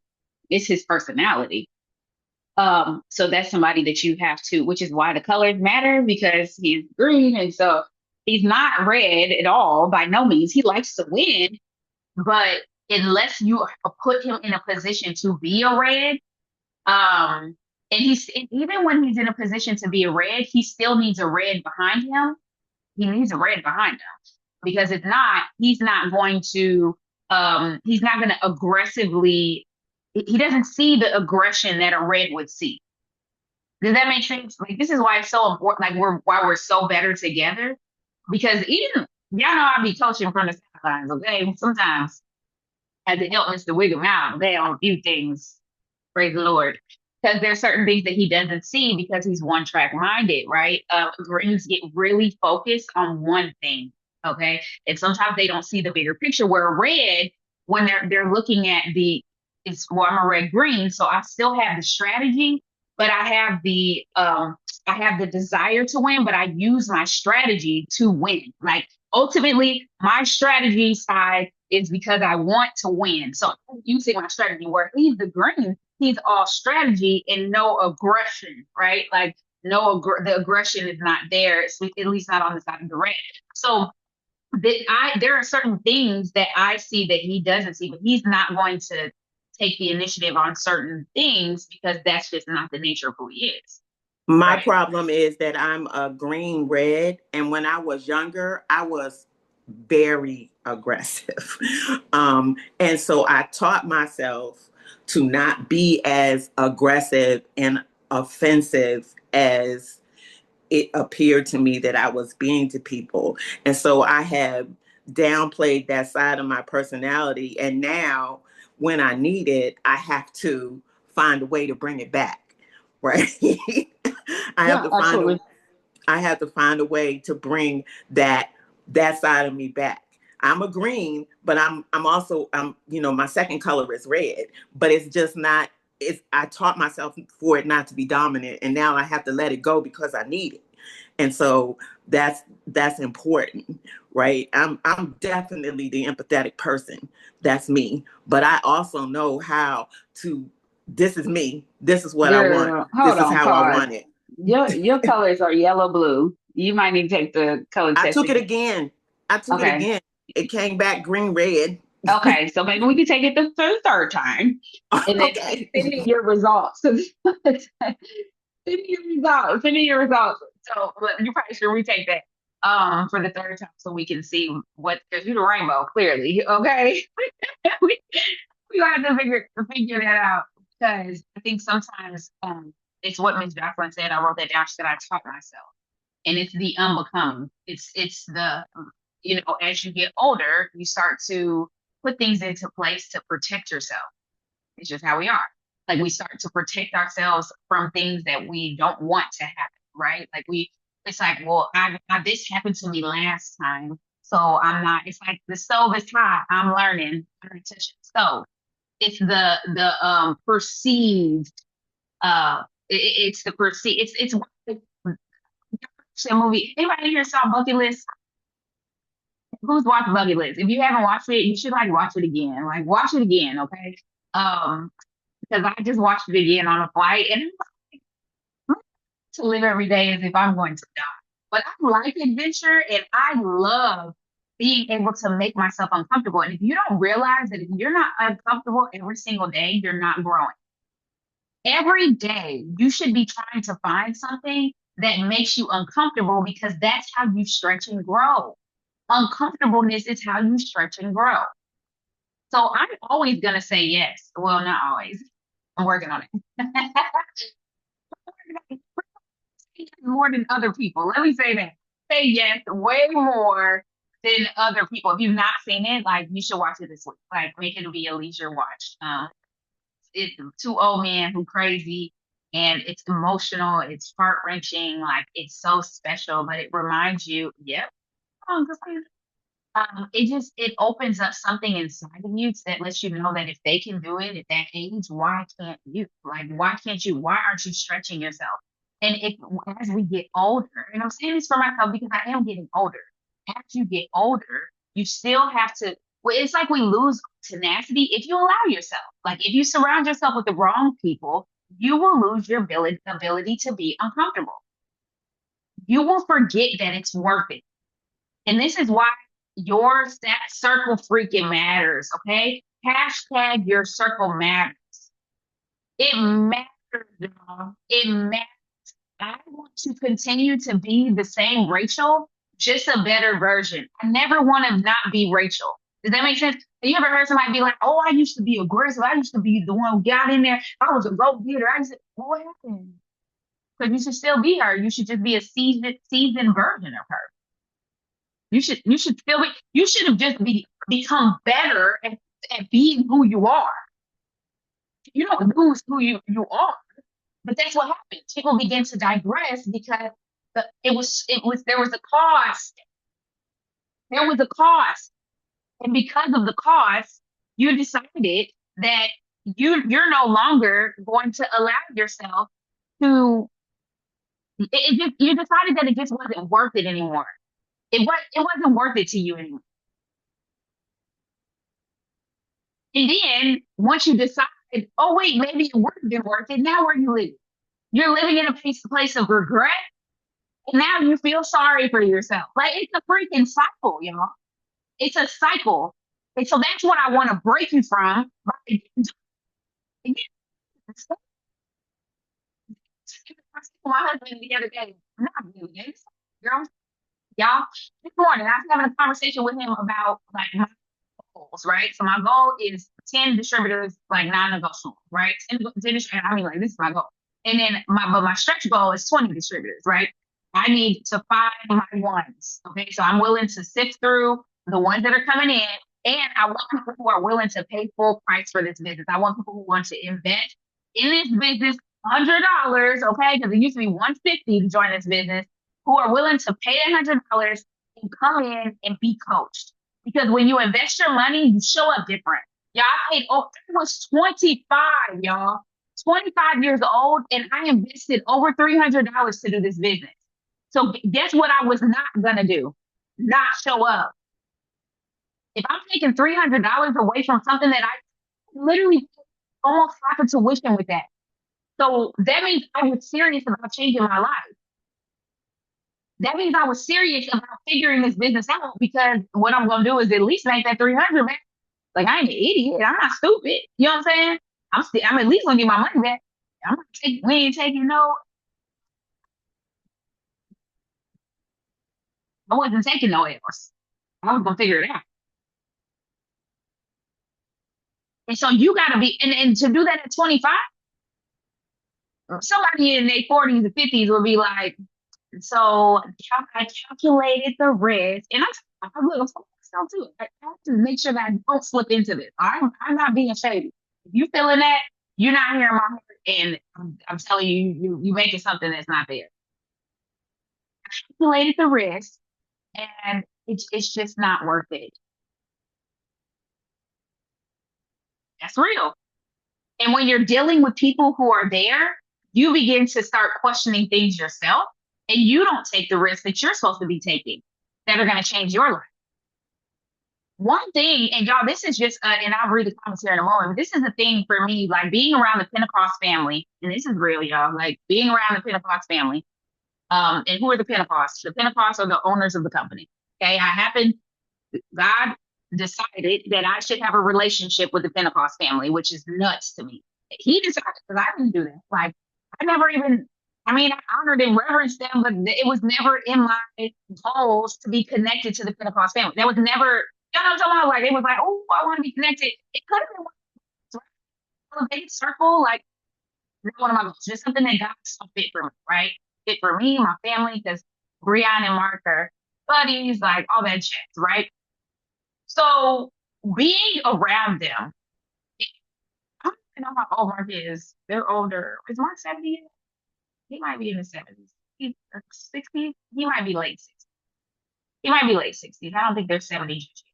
S1: It's his personality. So that's somebody that you have to, which is why the colors matter, because he's green, and so he's not red at all by no means. He likes to win, but unless you put him in a position to be a red, and even when he's in a position to be a red, he still needs a red behind him. He needs a red behind him, because if not, he's not going to aggressively. He doesn't see the aggression that a red would see. Does that make sense? Like, this is why it's so important. Like, why we're so better together, because even y'all know I be coaching from the sidelines. Okay, sometimes I had to help Mr. Whigham out. They on a few things. Praise the Lord. Because there's certain things that he doesn't see because he's one track minded, right? Greens get really focused on one thing, okay? And sometimes they don't see the bigger picture. Where red, when they're looking at I'm a red green, so I still have the strategy, but I have the desire to win, but I use my strategy to win. Like, ultimately, my strategy side is because I want to win. So I'm using my strategy. Where he's the green, he's all strategy and no aggression, right? Like, the aggression is not there, at least not on the side of the red. So there are certain things that I see that he doesn't see, but he's not going to take the initiative on certain things because that's just not the nature of who he is.
S6: My
S1: Right.
S6: problem is that I'm a green red, and when I was younger, I was very aggressive. And so I taught myself to not be as aggressive and offensive as it appeared to me that I was being to people. And so I have downplayed that side of my personality. And now when I need it, I have to find a way to bring it back. Right. I have
S1: Yeah,
S6: to find a
S1: absolutely.
S6: I have to find a way to bring that side of me back. I'm a green, but I'm also my second color is red, but it's just not it's I taught myself for it not to be dominant, and now I have to let it go because I need it. And so that's important, right? I'm definitely the empathetic person. That's me. But I also know how to this is me. This is what I want.
S1: Girl, hold
S6: This is
S1: on,
S6: how I
S1: pause.
S6: want it.
S1: Your colors are yellow blue. You might need to take the color
S6: I
S1: test
S6: took it
S1: again.
S6: again. I took it
S1: Okay.
S6: again. It came back green red.
S1: Okay. So maybe we can take it the third time and then
S6: Okay.
S1: send me your results. Send me your results. Send me your results. So you probably should retake that for the third time so we can see what because you're the rainbow, clearly. Okay. we we gonna have to figure that out because I think sometimes it's what Miss Jacqueline said. I wrote that down. She said I taught myself. And it's the unbecoming. It's the as you get older, you start to put things into place to protect yourself. It's just how we are. Like we start to protect ourselves from things that we don't want to happen, right? It's like, well, this happened to me last time, so I'm not. It's like the stove is hot. I'm learning. I'm not touching the stove. It's the perceived. It's the perceived. It's a movie. Anybody here saw Bucket List? Who's watched Bucket List? If you haven't watched it, you should like watch it again. Like watch it again, okay? Um, because I just watched it again on a flight, and to live every day as if I'm going to die. But I like adventure, and I love being able to make myself uncomfortable. And if you don't realize that if you're not uncomfortable every single day, you're not growing. Every day, you should be trying to find something that makes you uncomfortable because that's how you stretch and grow. Uncomfortableness is how you stretch and grow. So I'm always going to say yes. Well, not always. I'm working on it. More than other people. Let me say that. Say yes way more than other people. If you've not seen it, like you should watch it this week. Like make it be a leisure watch. It's two old men who crazy and it's emotional, it's heart wrenching, like it's so special, but it reminds you, yep, oh, it opens up something inside of you that lets you know that if they can do it at that age, why can't you? Like, why can't you? Why aren't you stretching yourself? And as we get older, and I'm saying this for myself because I am getting older. As you get older, you still have to. Well, it's like we lose tenacity if you allow yourself. Like if you surround yourself with the wrong people, you will lose your ability to be uncomfortable. You will forget that it's worth it. And this is why your circle freaking matters, okay? Hashtag your circle matters. It matters, y'all. It matters. I want to continue to be the same Rachel, just a better version. I never want to not be Rachel. Does that make sense? Have you ever heard somebody be like, oh, I used to be aggressive. I used to be the one who got in there. I was a go getter. I used to, what happened? Because you should still be her. You should just be a seasoned version of her. You should still be you should have just become better at being who you are. You don't lose who you are. But that's what happens. People begin to digress because there was a cost. There was a cost. And because of the cost, you decided that you're no longer going to allow yourself to you decided that it just wasn't worth it anymore. It wasn't worth it to you anymore. And then once you decide, oh wait, maybe it would have been worth it. Now where you live? You're living in a place of regret, and now you feel sorry for yourself. Like it's a freaking cycle, y'all. It's a cycle, and so that's what I want to break you from. I said to my husband the other day, I'm not doing this, girl. Y'all, this morning I was having a conversation with him about like my goals, right? So my goal is 10 distributors, like non-negotiable, right? 10 distributors, I mean, like, this is my goal. And then my stretch goal is 20 distributors, right? I need to find my ones. Okay. So I'm willing to sift through the ones that are coming in. And I want people who are willing to pay full price for this business. I want people who want to invest in this business $100, okay? Because it used to be 150 to join this business, who are willing to pay $100 and come in and be coached. Because when you invest your money, you show up different. Y'all, I paid, oh, I was 25, y'all. 25 years old, and I invested over $300 to do this business. So guess what I was not gonna do? Not show up. If I'm taking $300 away from something that I literally almost half a tuition with that. So that means I was serious about changing my life. That means I was serious about figuring this business out, because what I'm gonna do is at least make that 300 back. Like, I ain't an idiot. I'm not stupid. You know what I'm saying? I'm at least gonna get my money back. We ain't taking no. I wasn't taking no L's. I was gonna figure it out. And so you gotta be, and to do that at 25, somebody in their 40s or 50s will be like, so I calculated the risk. And I'm look, I'm myself too. I have to make sure that I don't slip into this. I'm not being shady. If you feeling that, you're not hearing my heart, and I'm telling you, you making something that's not there. I calculated the risk, and it's just not worth it. That's real. And when you're dealing with people who are there, you begin to start questioning things yourself, and you don't take the risks that you're supposed to be taking that are going to change your life. One thing, and y'all, this is just, and I'll read the comments here in a moment, but this is a thing for me, like being around the Pentecost family, and this is real, y'all, like being around the Pentecost family. And who are the Pentecosts? The Pentecosts are the owners of the company. Okay. God decided that I should have a relationship with the Pentecost family, which is nuts to me. He decided, because I didn't do that. Like, I never even, I mean, I honored and reverenced them, but it was never in my goals to be connected to the Pentecost family. That was never, you know what I'm talking about? Like, it was like, oh, I want to be connected. It could have been one big circle, like, not one of my goals, just something that God saw fit for me, right? Fit for me, my family, because Brian and Mark are buddies, like all that shit, right? So being around them, I don't even know how old Mark is. They're older. Is Mark 70? He might be in the 70s. He's 60s. He might be late 60s. He might be late 60s. I don't think they're 70 just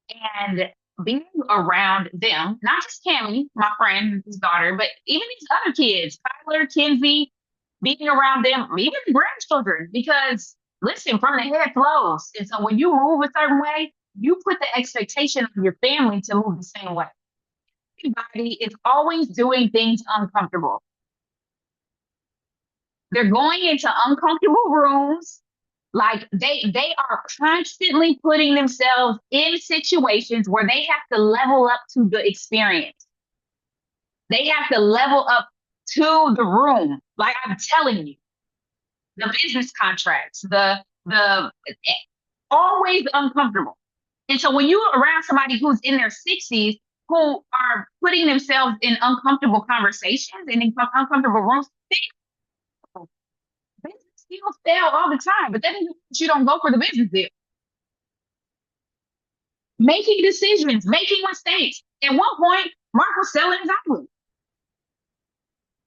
S1: yet. And being around them, not just Tammy, my friend, his daughter, but even these other kids, Tyler, Kinsey, being around them, even the grandchildren, because listen, from the head flows. And so when you move a certain way, you put the expectation of your family to move the same way. Everybody is always doing things uncomfortable. They're going into uncomfortable rooms. Like they are constantly putting themselves in situations where they have to level up to the experience. They have to level up to the room. Like I'm telling you, the business contracts, the always uncomfortable. And so when you're around somebody who's in their 60s who are putting themselves in uncomfortable conversations and in uncomfortable rooms, business deals fail all the time, but that doesn't mean you don't go for the business deal. Making decisions, making mistakes. At one point, Mark was selling his island.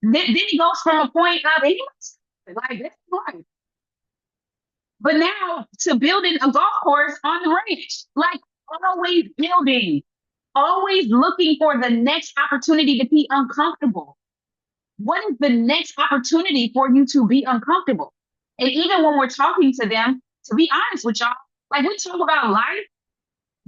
S1: Then he goes from a point of he was like that's life. But now to building a golf course on the range, like always building, always looking for the next opportunity to be uncomfortable. What is the next opportunity for you to be uncomfortable? And even when we're talking to them, to be honest with y'all, like we talk about life,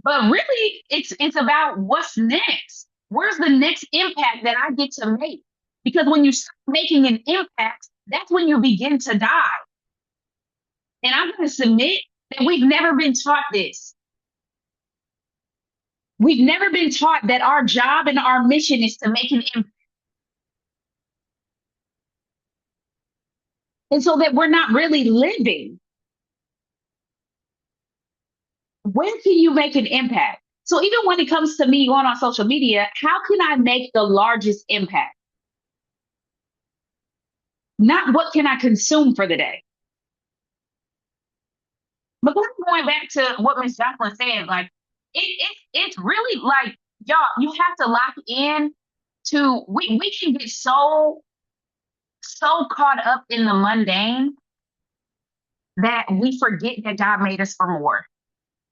S1: but really it's about what's next. Where's the next impact that I get to make? Because when you start making an impact, that's when you begin to die. And I'm going to submit that we've never been taught this. We've never been taught that our job and our mission is to make an impact. And so that we're not really living. Where can you make an impact? So even when it comes to me going on social media, how can I make the largest impact? Not what can I consume for the day. But going back to what Miss Jacqueline said, like it's really like y'all, you have to lock in to we can get so caught up in the mundane that we forget that God made us for more.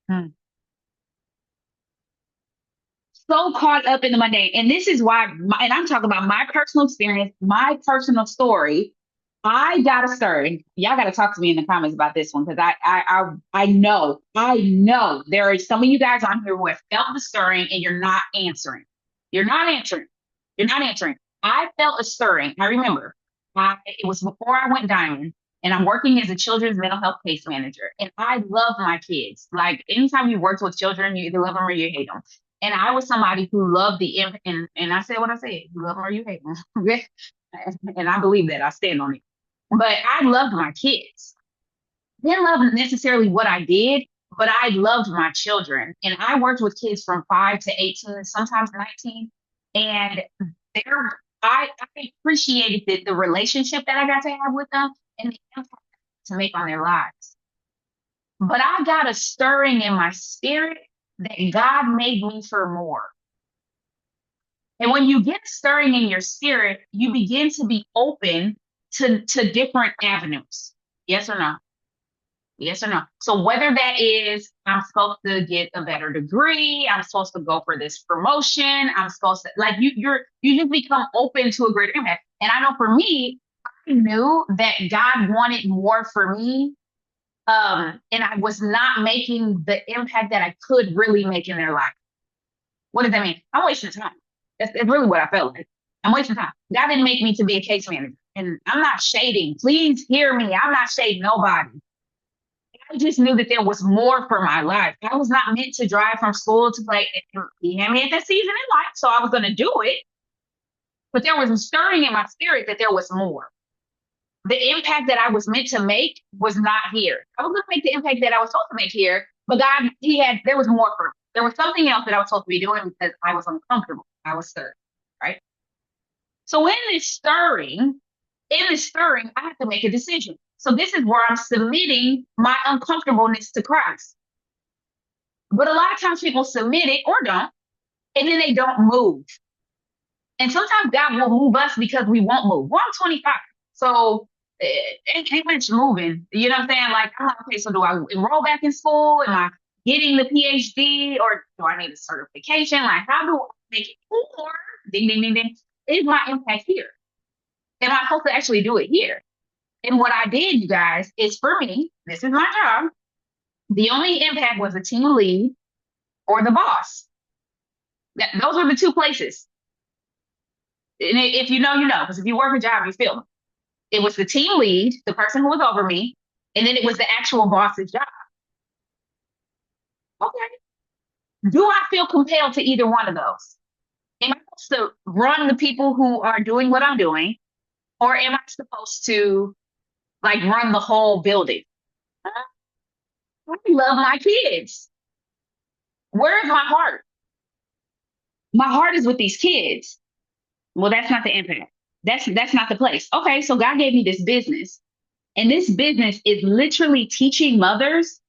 S1: Hmm. So caught up in the mundane. And this is why, and I'm talking about my personal experience, my personal story. I got a stirring. Y'all got to talk to me in the comments about this one because I know there are some of you guys on here who have felt the stirring and you're not answering. You're not answering. You're not answering. I felt a stirring. I remember it was before I went diamond, and I'm working as a children's mental health case manager. And I love my kids. Like anytime you work with children, you either love them or you hate them. And I was somebody who loved and I said what I said, you love them or you hate them. And I believe that. I stand on it. But I loved my kids. Didn't love necessarily what I did, but I loved my children. And I worked with kids from 5 to 18, sometimes 19. And I appreciated the relationship that I got to have with them and the impact to make on their lives. But I got a stirring in my spirit that God made me for more. And when you get stirring in your spirit, you begin to be open to different avenues. Yes or no? Yes or no? So whether that is I'm supposed to get a better degree, I'm supposed to go for this promotion, I'm supposed to like you just become open to a greater impact. And I know for me, I knew that God wanted more for me. And I was not making the impact that I could really make in their life. What does that mean? I'm wasting time. That's really what I felt like. I'm wasting time. God didn't make me to be a case manager. And I'm not shading. Please hear me. I'm not shading nobody. I just knew that there was more for my life. I was not meant to drive from school to play. He had me at that season in life, so I was going to do it. But there was a stirring in my spirit that there was more. The impact that I was meant to make was not here. I was going to make the impact that I was supposed to make here, but God, there was more for me. There was something else that I was supposed to be doing because I was uncomfortable. I was stirred, right? So in this stirring, I have to make a decision. So this is where I'm submitting my uncomfortableness to Christ. But a lot of times people submit it or don't, and then they don't move. And sometimes God will move us because we won't move. Well, I'm 25. So it ain't much moving. You know what I'm saying? Like, I'm like, okay, so do I enroll back in school? Am I getting the PhD or do I need a certification? Like, how do I make it? Or, ding, ding, ding, ding, is my impact here? Am I supposed to actually do it here? And what I did, you guys, is for me, this is my job. The only impact was the team lead or the boss. Those were the two places. And if you know, you know, because if you work a job, you feel them. It was the team lead, the person who was over me, and then it was the actual boss's job. Okay. Do I feel compelled to either one of those? Am I supposed to run the people who are doing what I'm doing, or am I supposed to like run the whole building? I love my kids. Where is my heart? My heart is with these kids. Well, that's not the impact. That's not the place. Okay, so God gave me this business, and this business is literally teaching mothers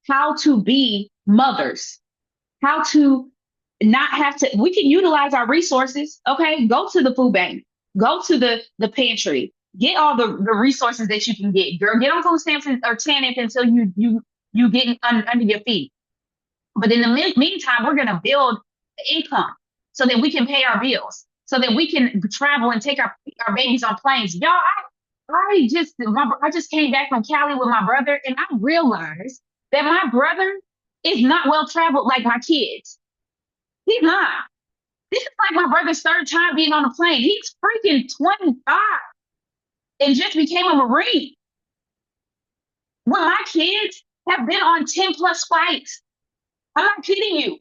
S1: how to be mothers, how to not have to. We can utilize our resources. Okay, go to the food bank, go to the pantry, get all the resources that you can get. Girl, get on food stamps or TANF until you get under your feet. But in the meantime, we're going to build income so that we can pay our bills, so that we can travel and take our babies on planes. Y'all, I just came back from Cali with my brother, and I realized that my brother is not well traveled like my kids. He's not. This is like my brother's third time being on a plane. He's freaking 25 and just became a Marine. When my kids have been on 10 plus flights, I'm not kidding you.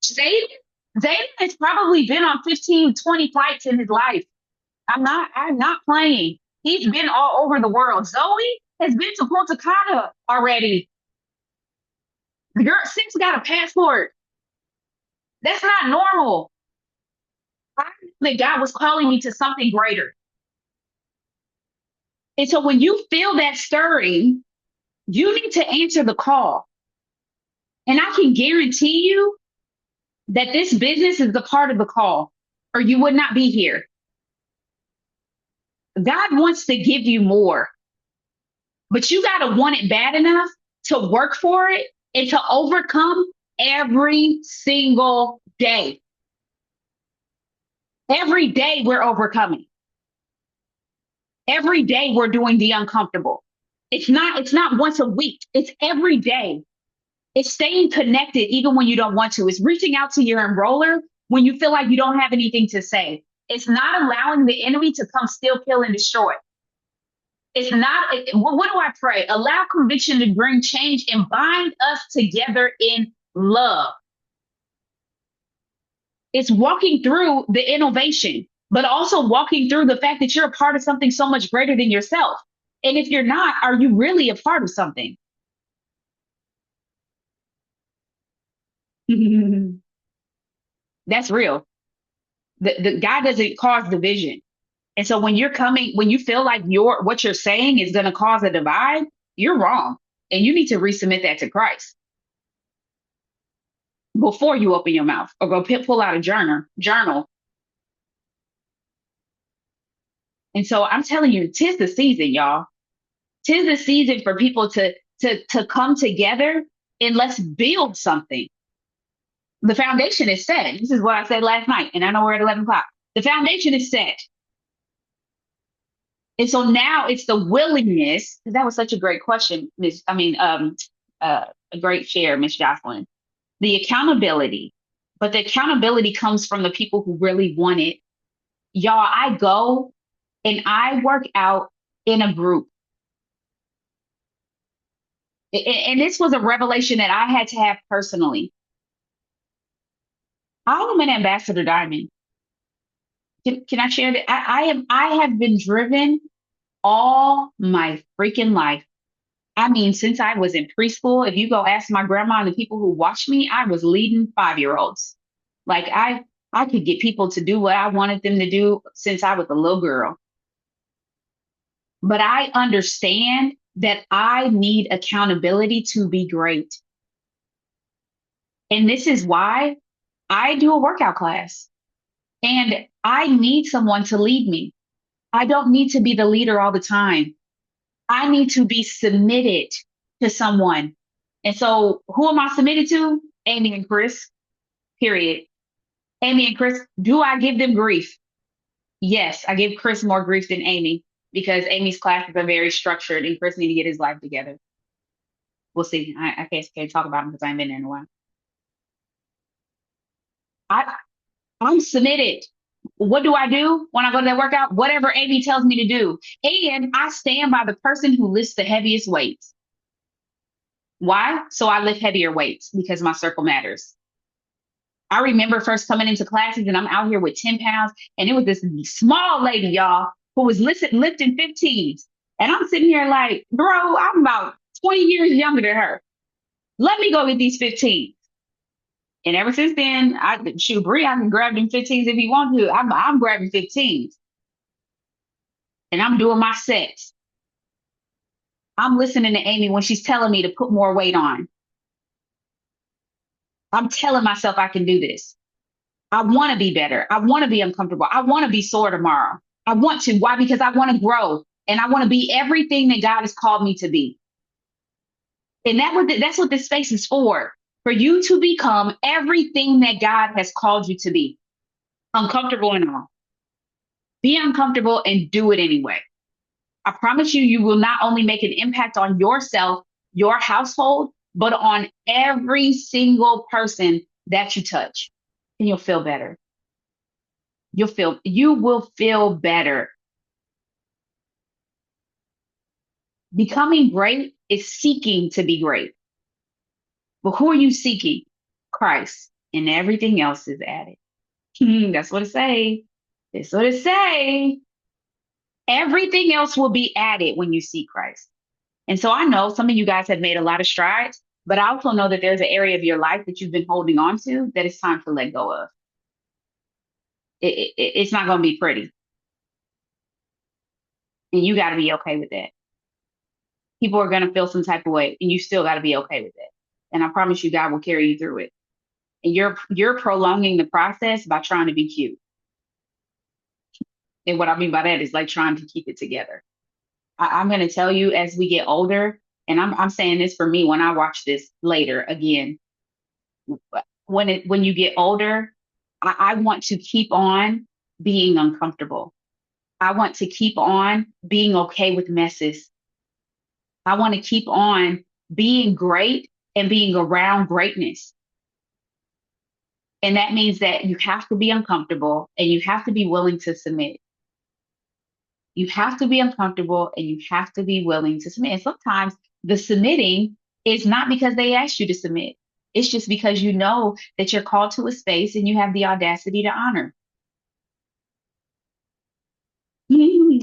S1: Zayden has probably been on 15, 20 flights in his life. I'm not playing. He's been all over the world. Zoe has been to Punta Cana already. The girl six got a passport. That's not normal. I knew that God was calling me to something greater. And so when you feel that stirring, you need to answer the call. And I can guarantee you that this business is the part of the call, or you would not be here. God wants to give you more, but you got to want it bad enough to work for it and to overcome every single day. Every day we're overcoming. Every day we're doing the uncomfortable. It's not once a week. It's every day. It's staying connected even when you don't want to. It's reaching out to your enroller when you feel like you don't have anything to say. It's not allowing the enemy to come steal, kill, and destroy. It's not, what do I pray? Allow conviction to bring change and bind us together in love. It's walking through the innovation, but also walking through the fact that you're a part of something so much greater than yourself. And if you're not, are you really a part of something? That's real. The God doesn't cause division. And so when you feel like what you're saying is going to cause a divide, you're wrong. And you need to resubmit that to Christ before you open your mouth or go pull out a journal. And so I'm telling you, 'tis the season, y'all. 'Tis the season for people to come together and let's build something. The foundation is set. This is what I said last night, and I know we're at 11 o'clock. The foundation is set. And so now it's the willingness, because that was such a great question, a great share, Miss Jocelyn. The accountability, but the accountability comes from the people who really want it. Y'all, I go and I work out in a group. And this was a revelation that I had to have personally. I am an ambassador diamond. Can I share that? I have been driven all my freaking life. I mean, since I was in preschool, if you go ask my grandma and the people who watched me, I was leading 5-year-olds. Like I could get people to do what I wanted them to do since I was a little girl. But I understand that I need accountability to be great. And this is why I do a workout class. And I need someone to lead me. I don't need to be the leader all the time. I need to be submitted to someone. And so who am I submitted to? Amy and Chris, period. Amy and Chris, do I give them grief? Yes, I give Chris more grief than Amy because Amy's classes are very structured and Chris need to get his life together. We'll see. I can't talk about him because I haven't been there in a while. I'm submitted. What do I do when I go to that workout? Whatever Amy tells me to do. And I stand by the person who lifts the heaviest weights. Why? So I lift heavier weights because my circle matters. I remember first coming into classes and I'm out here with 10 pounds and it was this small lady, y'all, who was lifting 15s. And I'm sitting here like, bro, I'm about 20 years younger than her. Let me go get these 15s. And ever since then, Bree, I can grab them 15s if you want to. I'm grabbing 15s. And I'm doing my sets. I'm listening to Amy when she's telling me to put more weight on. I'm telling myself I can do this. I want to be better. I want to be uncomfortable. I want to be sore tomorrow. I want to. Why? Because I want to grow and I want to be everything that God has called me to be. And that's what this space is for you to become everything that God has called you to be. Uncomfortable and all. Be uncomfortable and do it anyway. I promise you, you will not only make an impact on yourself, your household, but on every single person that you touch. And you'll feel better. You will feel better. Becoming great is seeking to be great. But who are you seeking? Christ. And everything else is added. That's what it say. That's what it say. Everything else will be added when you see Christ. And so I know some of you guys have made a lot of strides, but I also know that there's an area of your life that you've been holding on to that it's time to let go of. It's not going to be pretty. And you got to be okay with that. People are going to feel some type of way, and you still got to be okay with that. And I promise you, God will carry you through it. And you're prolonging the process by trying to be cute. And what I mean by that is like trying to keep it together. I'm going to tell you as we get older, and I'm saying this for me when I watch this later again. When you get older, I want to keep on being uncomfortable. I want to keep on being okay with messes. I want to keep on being great and being around greatness. And that means that you have to be uncomfortable and you have to be willing to submit. You have to be uncomfortable and you have to be willing to submit. And sometimes the submitting is not because they asked you to submit. It's just because you know that you're called to a space and you have the audacity to honor.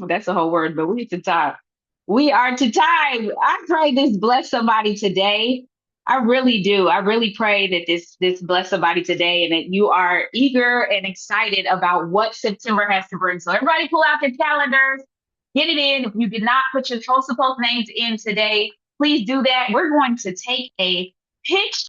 S1: That's a whole word, but we need to talk. We are to time. I pray this bless somebody today. I really do. I really pray that this bless somebody today and that you are eager and excited about what September has to bring. So everybody pull out their calendars, get it in. If you did not put your supposed names in today, please do that. We're going to take a picture